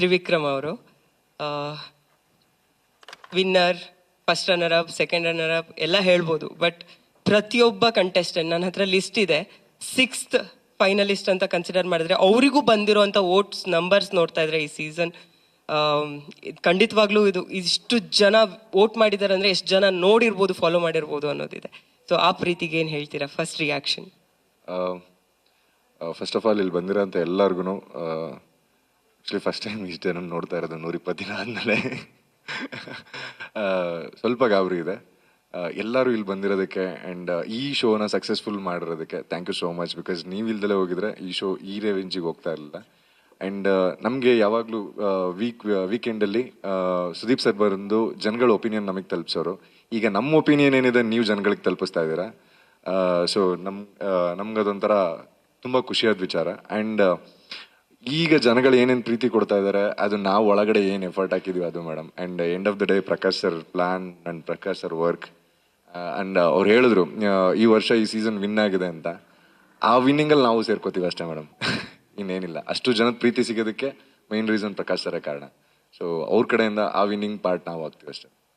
ತ್ರಿವಿಕ್ರಮ್ ಅವರು. Winner, first runner up, second runner up ಎಲ್ಲ ಹೇಳ್ಬೋದು. ಬಟ್ ಪ್ರತಿಯೊಬ್ಬ ಕಂಟೆಸ್ಟೆಂಟ್, ನನ್ನ ಹತ್ರ ಲಿಸ್ಟ್ ಇದೆ, 6th ಫೈನಲಿಸ್ಟ್ ಅಂತ ಕನ್ಸಿಡರ್ ಮಾಡಿದ್ರೆ ಅವರಿಗೂ ಬಂದಿರೋಂಥ ವೋಟ್ಸ್ ನಂಬರ್ಸ್ ನೋಡ್ತಾ ಇದ್ರೆ ಈ ಸೀಸನ್ ಖಂಡಿತವಾಗ್ಲೂ ಇದು ಇಷ್ಟು ಜನ ವೋಟ್ ಮಾಡಿದ್ದಾರೆ ಅಂದರೆ ಎಷ್ಟು ಜನ ನೋಡಿರ್ಬೋದು, ಫಾಲೋ ಮಾಡಿರ್ಬೋದು ಅನ್ನೋದಿದೆ. ಸೊ ಆ ಪ್ರೀತಿಗೆ ಏನು ಹೇಳ್ತೀರಾ? First reaction. First of all ಇಲ್ಲಿ ಬಂದಿರೋಂಥ ಎಲ್ಲರಿಗೂ ಆ್ಯಕ್ಚುಲಿ ಫಸ್ಟ್ ಟೈಮ್ ಇಷ್ಟು ಜನ ನೋಡ್ತಾ ಇರೋದು 120 ದಿನ ಆದಮೇಲೆ ಸ್ವಲ್ಪ ಗಾಬರಿ ಇದೆ. ಎಲ್ಲರೂ ಇಲ್ಲಿ ಬಂದಿರೋದಕ್ಕೆ ಆ್ಯಂಡ್ ಈ ಶೋನ ಸಕ್ಸಸ್ಫುಲ್ ಮಾಡಿರೋದಕ್ಕೆ thank you so much. Because ನೀವು ಇಲ್ದಲೇ ಹೋಗಿದ್ರೆ ಈ ಶೋ ಈ ರೇಂಜಿಗೆ ಹೋಗ್ತಾ ಇರಲಿಲ್ಲ. ಆ್ಯಂಡ್ ನಮಗೆ ಯಾವಾಗಲೂ ವೀಕೆಂಡಲ್ಲಿ ಸುದೀಪ್ ಸರ್ ಬಂದು ಜನಗಳ ಒಪಿನಿಯನ್ ನಮಗೆ ತಲುಪಿಸೋರು. ಈಗ ನಮ್ಮ ಒಪಿನಿಯನ್ ಏನಿದೆ ನೀವು ಜನಗಳಿಗೆ ತಲುಪಿಸ್ತಾ ಇದ್ದೀರಾ. ಸೊ ನಮ್ಗದೊಂಥರ ತುಂಬ ಖುಷಿಯಾದ ವಿಚಾರ. ಆ್ಯಂಡ್ ಈಗ ಜನಗಳು ಏನೇನು ಪ್ರೀತಿ ಕೊಡ್ತಾ ಇದ್ದಾರೆ ಅದು ನಾವು ಒಳಗಡೆ ಏನು ಎಫರ್ಟ್ ಹಾಕಿದೀವಿ ಅದು madam. And end of the day Prakash sir plan and Prakash sir work. And ಅವ್ರು ಹೇಳಿದ್ರು ಈ ವರ್ಷ ಈ ಸೀಸನ್ ವಿನ್ ಆಗಿದೆ ಅಂತ. ಆ ವಿನ್ನಿಂಗಲ್ಲಿ ನಾವು ಸೇರ್ಕೋತೀವಿ ಅಷ್ಟೇ ಮೇಡಮ್, ಇನ್ನೇನಿಲ್ಲ. ಅಷ್ಟು ಜನದ ಪ್ರೀತಿ ಸಿಗೋದಕ್ಕೆ ಮೈನ್ ರೀಸನ್ ಪ್ರಕಾಶ್ ಸರೇ ಕಾರಣ. ಸೊ ಅವ್ರ ಕಡೆಯಿಂದ ಆ ವಿನ್ನಿಂಗ್ ಪಾರ್ಟ್ ನಾವು ಆಗ್ತೀವಿ ಅಷ್ಟೇ.